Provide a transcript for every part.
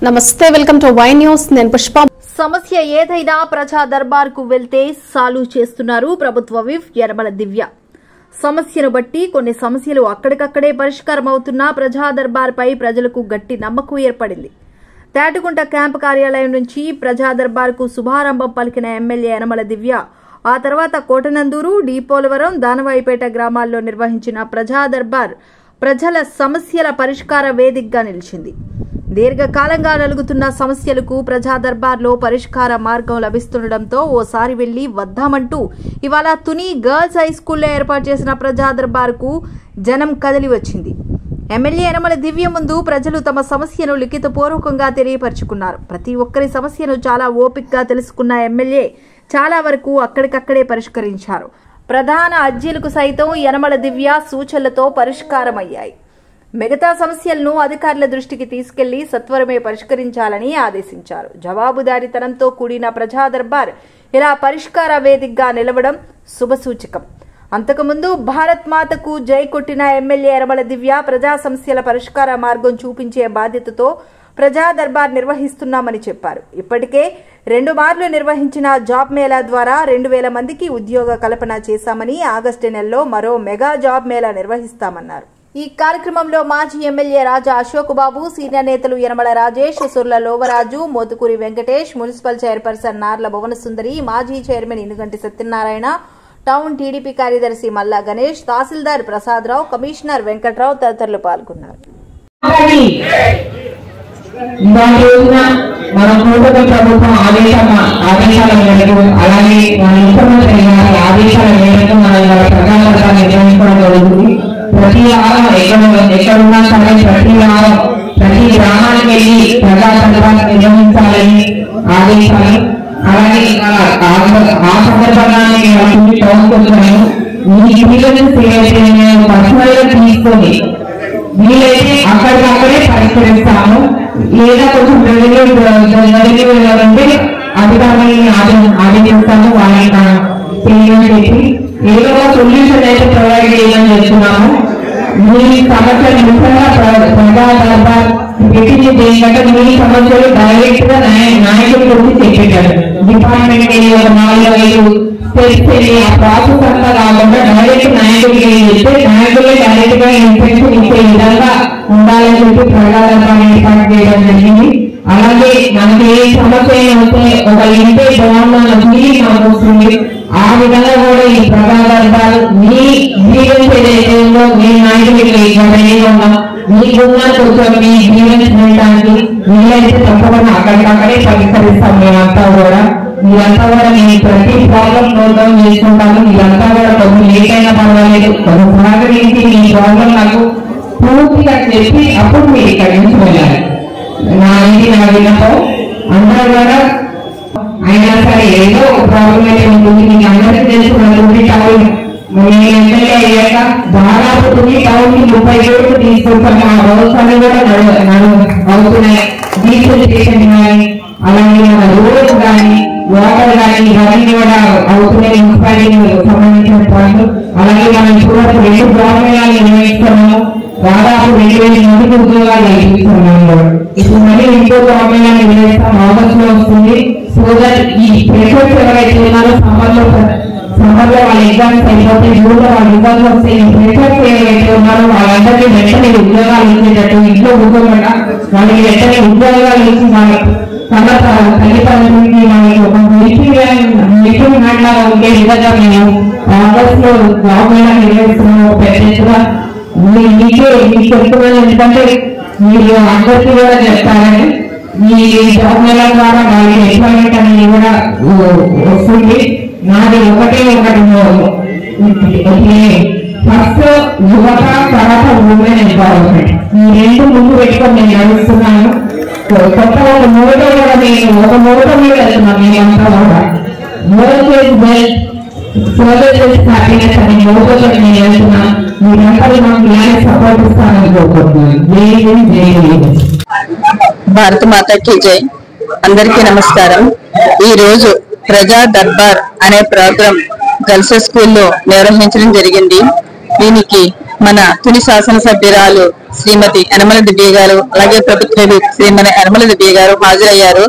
నమస్తే, welcome to Y news. నేను పుష్ప. సమస్య ఏదైనా ప్రజా దర్బార్ కు వెళ్తే సాల్వ్ చేస్తున్నారు ప్రభుత్వ విప్ యనమల దివ్య. సమస్యను బట్టి కొన్ని సమస్యలు అక్కడికక్కడే పరిష్కారం అవుతున్నా ప్రజా దర్బార్ పై ప్రజలకు గట్టి నమ్మకం ఏర్పడింది. తాటిగుంట క్యాంపు కార్యాలయం నుంచి ప్రజా దర్బార్ కు శుభారంభం పలికిన ఎమ్మెల్యే యనమల దివ్య ఆ తర్వాత కోటనందూరు, డీపోలవరం, దానవాయిపేట గ్రామాల్లో నిర్వహించిన ప్రజా దర్బార్ ప్రజల సమస్యల పరిష్కార వేదికగా నిలిచింది. దీర్ఘకాలంగా నలుగుతున్న సమస్యలకు ప్రజా దర్బార్లో పరిష్కార మార్గం లభిస్తుండటంతో ఓసారి వెళ్లి వద్దామంటూ ఇవాళ తుని గర్ల్స్ హై స్కూల్లో ఏర్పాటు చేసిన ప్రజా దర్బార్కు జనం కదిలి వచ్చింది. ఎమ్మెల్యే యనమల దివ్య ముందు ప్రజలు తమ సమస్యను లిఖితపూర్వకంగా తెలియపరుచుకున్నారు. ప్రతి ఒక్కరి సమస్యను చాలా ఓపికగా తెలుసుకున్న ఎమ్మెల్యే చాలా వరకు అక్కడికక్కడే పరిష్కరించారు. ప్రధాన అర్జీలకు సైతం యనమల దివ్య సూచనలతో పరిష్కారమయ్యాయి. మిగతా సమస్యలను అధికారుల దృష్టికి తీసుకెళ్లి సత్వరమే పరిష్కరించాలని ఆదేశించారు. జవాబుదారీతనంతో కూడిన ప్రజా దర్బార్ ఇలా పరిష్కార వేదికగా నిలవడం శుభసూచకం. అంతకుముందు భారత్ మాతకు జై కొట్టిన ఎమ్మెల్యే యనమల దివ్య ప్రజా సమస్యల పరిష్కార మార్గం చూపించే బాధ్యతతో ప్రజా దర్బార్ నిర్వహిస్తున్నామని చెప్పారు. ఇప్పటికే 2 మార్లు నిర్వహించిన జాబ్ మేళా ద్వారా 2000 మందికి ఉద్యోగ కల్పన చేశామని, ఆగస్టు నెలలో మరో మెగా జాబ్ మేళా నిర్వహిస్తామన్నారు. ఈ కార్యక్రమంలో మాజీ ఎమ్మెల్యే రాజా అశోక్ బాబు, సీనియర్ నేతలు యనమల రాజేష్, సుర్ల లోవరాజు, మోతుకూరి వెంకటేష్, మున్సిపల్ చైర్పర్సన్ నార్ల భువనసుందరి, మాజీ chairman Inuganti Satyanarayana, town TDP కార్యదర్శి మల్లా గణేష్, తహసీల్దార్ ప్రసాదరావు, కమిషనర్ వెంకట్రావు తదితరులు పాల్గొన్నారు. ప్రభుత్వం ఆదేశాల మేరకు అలాగే మన ముఖ్యమంత్రి గారి ఆదేశాల మేరకు మనం ప్రజా దర్బార్ నిర్వహించడం జరుగుతుంది. ప్రతి వారం ఎక్కడున్నా సరే ప్రతి వారం ప్రతి గ్రామానికి వెళ్లి ప్రజా దర్బార్ నిర్వహించాలని ఆదేశాలు. అలాగే ఆ సందర్భంగా టౌన్కి వచ్చాను. ఈ పర్సనల్ గా తీసుకొని వీలైతే అక్కడికక్కడే పరిష్కరిస్తాము. లేదా కొంచెం రెవెన్యూ ఉంటే అధికారులని ఆదేశిస్తాము. వాళ్ళని పెట్టి ఏదో సొల్యూషన్ అయితే ప్రొవైడ్ చేయమని చెప్తున్నాము. మీ సమస్యలు ముఖ్యంగా ప్రజా దర్బార్ పెట్టింది ఏంటంటే మీ సమస్యలు డైరెక్ట్ గా నాయకుల గురించి చెప్పేటారు. డిపార్ట్మెంట్ ఒక 4-5 స్టెప్స్ ఆ ప్రాసెస్ అంతా కాకుండా డైరెక్ట్ నాయకుడికి చెప్తే నాయకులే డైరెక్ట్ గా ఇన్ఫెక్షన్ ఇచ్చే విధంగా ఉండాలని చెప్పి ప్రజా దర్బార్ ఏర్పాటు చేయడం జరిగింది. అలాగే మనకి ఏ సమస్య అయితే ఒక ఇంటే బాగుందన్న ఫీలింగ్ మనకు వస్తుంది. ఆ విధంగా కూడా ఈ ప్రజా దర్బార్ మీ జీవన్స్ ఏదైతే ఉందో మీ నాయకుడికి ఉన్నాం మీకున్న కొంచెం మీ జీవన్స్ చేయడానికి వీలైతే తప్పకుండా అక్కడికక్కడే పరిష్కరిస్తాం. మేమంతా కూడా మీరంతా కూడా నేను ప్రతి ప్రాబ్లం నోట్ డౌన్ చేసుకుంటాను. మీరంతా కూడా కొంచెం లేట్ అయినా పర్వాలేదు, కొంచెం సహకరించి మీ ప్రాబ్లం నాకు పూర్తిగా చెప్పి అప్పుడు మీరు ఇక్కడి నుంచి వెళ్ళాలి. నా విన్నపం అందరూ కూడా అయినా సరే ఏదో ప్రాబ్లం అయితే ఉంటుంది. మీకు అందరికీ తెలుసుకున్నటువంటి టౌన్ నేను ఎమ్మెల్యే అయ్యాక దాదాపు టౌన్ కి 30 రోడ్లు తీసుకొస్తాను. ఆ రోడ్స్ అన్ని కూడా అవుతున్నాయి. డీసెంట్రేషన్ కానీ అలాగే మన రోడ్స్ కానీ వాటర్ కానీ ఇవన్నీ కూడా అవుతున్నాయి. మున్సిపాలిటీకి సంబంధించిన పాయింట్లు. అలాగే మనం ఇప్పుడు 2 జాబ్ మేళాలు నిర్వహిస్తున్నాము. దాదాపు 2000 మందికి ఉద్యోగాలు కల్పిస్తున్నాము. ఇప్పుడు మళ్ళీ ఇంకో జాబ్ మేళాలు నిర్వహిస్తాం. ఆగస్టు లో వస్తుంది. సో దట్ ఈ ప్రెషర్స్ ఎవరైతే ఉన్నారో సమ్మర్ లో వాళ్ళ ఎగ్జామ్స్ అయిపోతే జూన్ లో వాళ్ళ ఎగ్జామ్స్ వస్తే ఈ ప్రెషర్స్ ఏవైతే ఉన్నారో వాళ్ళందరికీ వెంటనే ఉద్యోగాలు ఇచ్చేటట్టు ఇంట్లో కూర్చోకుండా వాళ్ళకి వెంటనే ఉద్యోగాలు ఇచ్చి వాళ్ళ తల్లిదండ్రులకి వాళ్ళకి ఒక మీటింగ్ మ్యాట్లాగా ఉండే విధంగా మేము ఆగస్ట్ లో జాబ్ మేళా నిర్వహిస్తున్నాము. పెద్దగా మీకు చెప్తున్నాను ఎందుకంటే మీరు అందరికీ కూడా చెప్తారని ఈ జాబ్ మేళా ద్వారా వాళ్ళకి ఎంప్లాయ్మెంట్ అనేది కూడా వస్తుంది. నాది ఒకటి ఫస్ట్ యువత, తర్వాత ఉమెన్ ఎంపవర్మెంట్. ఈ 2 ముందు పెట్టుకొని నేను నడుస్తున్నాను. కొత్త ఒక మోటో కూడా నేను ఒక మోటో మీద వెళ్తున్నాను. మేమంతా కూడా హ్యాపీనెస్ అని మోటోతో నేను వెళ్తున్నాను. మీరంతా నాకు ఇలానే సపోర్ట్ ఇస్తానని కోరుకుంటున్నాను. భారత మాతకి జై. అందరికీ నమస్కారం. ఈ రోజు ప్రజా దర్బార్ అనే ప్రోగ్రాం గర్ల్స్ స్కూల్లో నిర్వహించడం జరిగింది. దీనికి మన తుని శాసనసభ్యురాలు శ్రీమతి యనమల దివ్య గారు, అలాగే ప్రభుత్వ శ్రీమతి యనమల దివ్య గారు హాజరయ్యారు.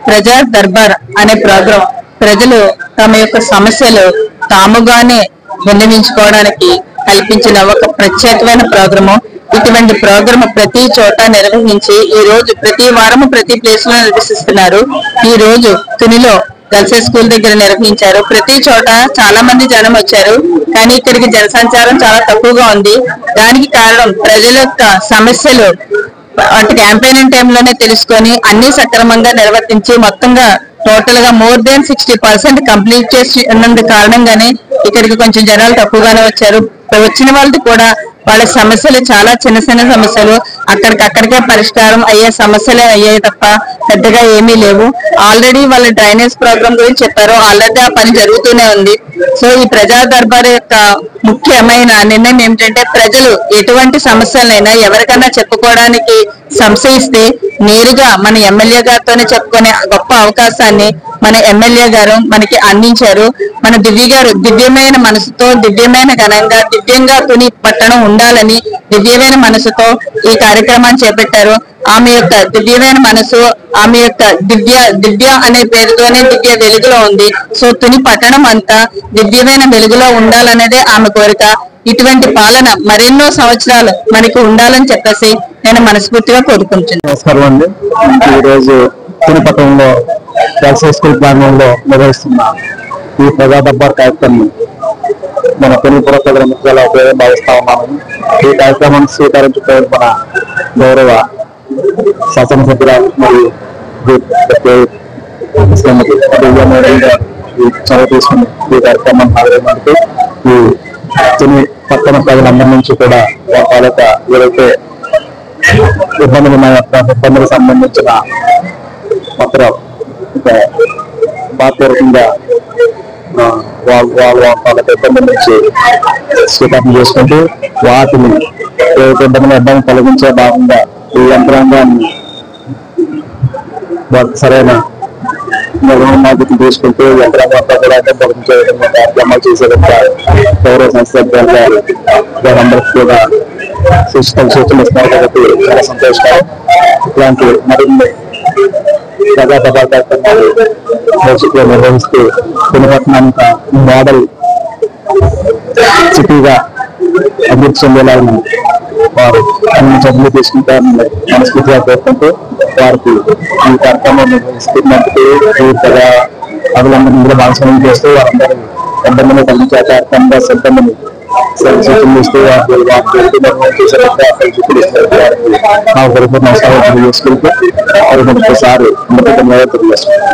ప్రజా దర్బార్ అనే ప్రోగ్రాం ప్రజలు తమ యొక్క సమస్యలు తాముగానే విన్నవించుకోవడానికి కల్పించిన ఒక ప్రత్యేకమైన ప్రోగ్రాము. ఇటువంటి ప్రోగ్రామ్ ప్రతి చోట నిర్వహించి ఈ రోజు ప్రతి వారము ప్రతి ప్లేస్ లో నిర్వహిస్తున్నారు. ఈ రోజు తునిలో గర్ల్స్ స్కూల్ దగ్గర నిర్వహించారు. ప్రతి చోట చాలా మంది జనం వచ్చారు, కానీ ఇక్కడికి జనసంచారం చాలా తక్కువగా ఉంది. దానికి కారణం ప్రజల యొక్క సమస్యలు అంటే క్యాంపెయినింగ్ టైంలోనే తెలుసుకొని అన్ని సక్రమంగా నిర్వర్తించి మొత్తంగా టోటల్ గా మోర్ దాన్ 60% కంప్లీట్ చేసి ఉన్నందు కారణంగానే ఇక్కడికి కొంచెం జనాలు తక్కువగానే వచ్చారు. వచ్చిన వాళ్ళకి కూడా వాళ్ళ సమస్యలు చాలా చిన్న చిన్న సమస్యలు, అక్కడికక్కడికే పరిష్కారం అయ్యే సమస్యలే అయ్యాయి తప్ప పెద్దగా ఏమీ లేవు. ఆల్రెడీ వాళ్ళ డ్రైనేజ్ ప్రోగ్రామ్ గురించి చెప్పారు, ఆల్రెడీ ఆ పని జరుగుతూనే ఉంది. సో ఈ ప్రజా దర్బార్ యొక్క ముఖ్యమైన నిర్ణయం ఏమిటంటే ప్రజలు ఎటువంటి సమస్యలైనా ఎవరికైనా చెప్పుకోవడానికి సంశయిస్తే నేరుగా మన ఎమ్మెల్యే గారితోనే చెప్పుకునే గొప్ప అవకాశాన్ని మన ఎమ్మెల్యే గారు మనకి అందించారు. మన దివ్య గారు దివ్యమైన మనసుతో దివ్యమైన ఘనంగా దివ్యంగా తుని పట్టణం ఉండాలని దివ్యమైన మనసుతో ఈ కార్యక్రమాన్ని చేపట్టారు. ఆమె యొక్క దివ్యమైన మనసు, ఆమె యొక్క దివ్య అనే పేరుతోనే దివ్య వెలుగులో ఉంది. సో తుని పట్టణం అంతా దివ్యమైన వెలుగులో ఉండాలనేదే ఆమె కోరిక. ఇటువంటి పాలన మరెన్నో సంవత్సరాలు మనకి ఉండాలని చెప్పేసి నేను మనస్ఫూర్తిగా కోరుకుంటున్నాను. నమస్కారం అండి. ఈ రోజు తుని పట్టణంలో గర్ల్స్ స్కూల్ ప్రాంగణంలో నిర్వహిస్తున్న ఈ ప్రజా దర్బార్ కార్యక్రమం మన తుని పుర ప్రజల చాలా ఉపయోగం భావిస్తా ఉన్నాము. ఈ కార్యక్రమాన్ని స్వీకరించుకోవడం మన గౌరవ శాసనసభ్యురాలు మరియు చొరవ తీసుకుని ఈ కార్యక్రమాన్ని హాజరైనందుకు ఈ తుని పట్టణ ప్రజలందరి నుంచి కూడా వాళ్ళ తాలూకా ఏదైతే ఇబ్బందులు ఉన్నాయో ఇబ్బందులకు సంబంధించిన పత్రం పాత్రకంగా వాళ్ళ ఇబ్బందుల నుంచి స్వీకారం చేసుకుంటూ వాటిని ఏదైతే ఇబ్బంది కలిగించే భాగంగా ఈ యంత్రాంగాన్ని సరైన నిర్వహణ బాధ్యత తీసుకుంటూ యంత్రాంగంతో కూడా తొలగించే విధంగా కార్యక్రమాలు చేసే విధంగా గౌరవ సంస్థ వారందరికీ కూడా సూచనలు ఇస్తున్నారు కాబట్టి చాలా సంతోషకరం. ఇలాంటి మరిన్ని ప్రజా దర్బార్ కార్యక్రమాలు భవిష్యత్తులో నిర్వహిస్తూ తునిపట్నానికి మోడల్ సిటీగా అభివృద్ధి చెందేలాగా వారు అన్ని చర్యలు తీసుకుంటారని మనస్ఫూర్తిగా కోరుకుంటూ వారికి ఈ కార్యక్రమం నిర్వహిస్తున్నందుకు ఈ ప్రజా అభిలందరినీ కూడా భాగస్వామ్యం చేస్తూ వారందరూ ఇబ్బందులు కలిగించే కార్యక్రమంగా సిబ్బందిని సూచనలు ఇస్తూ నమస్కారం తెలియజేసుకుంటూ వారు ఒకసారి తెలియజేసుకుంటారు.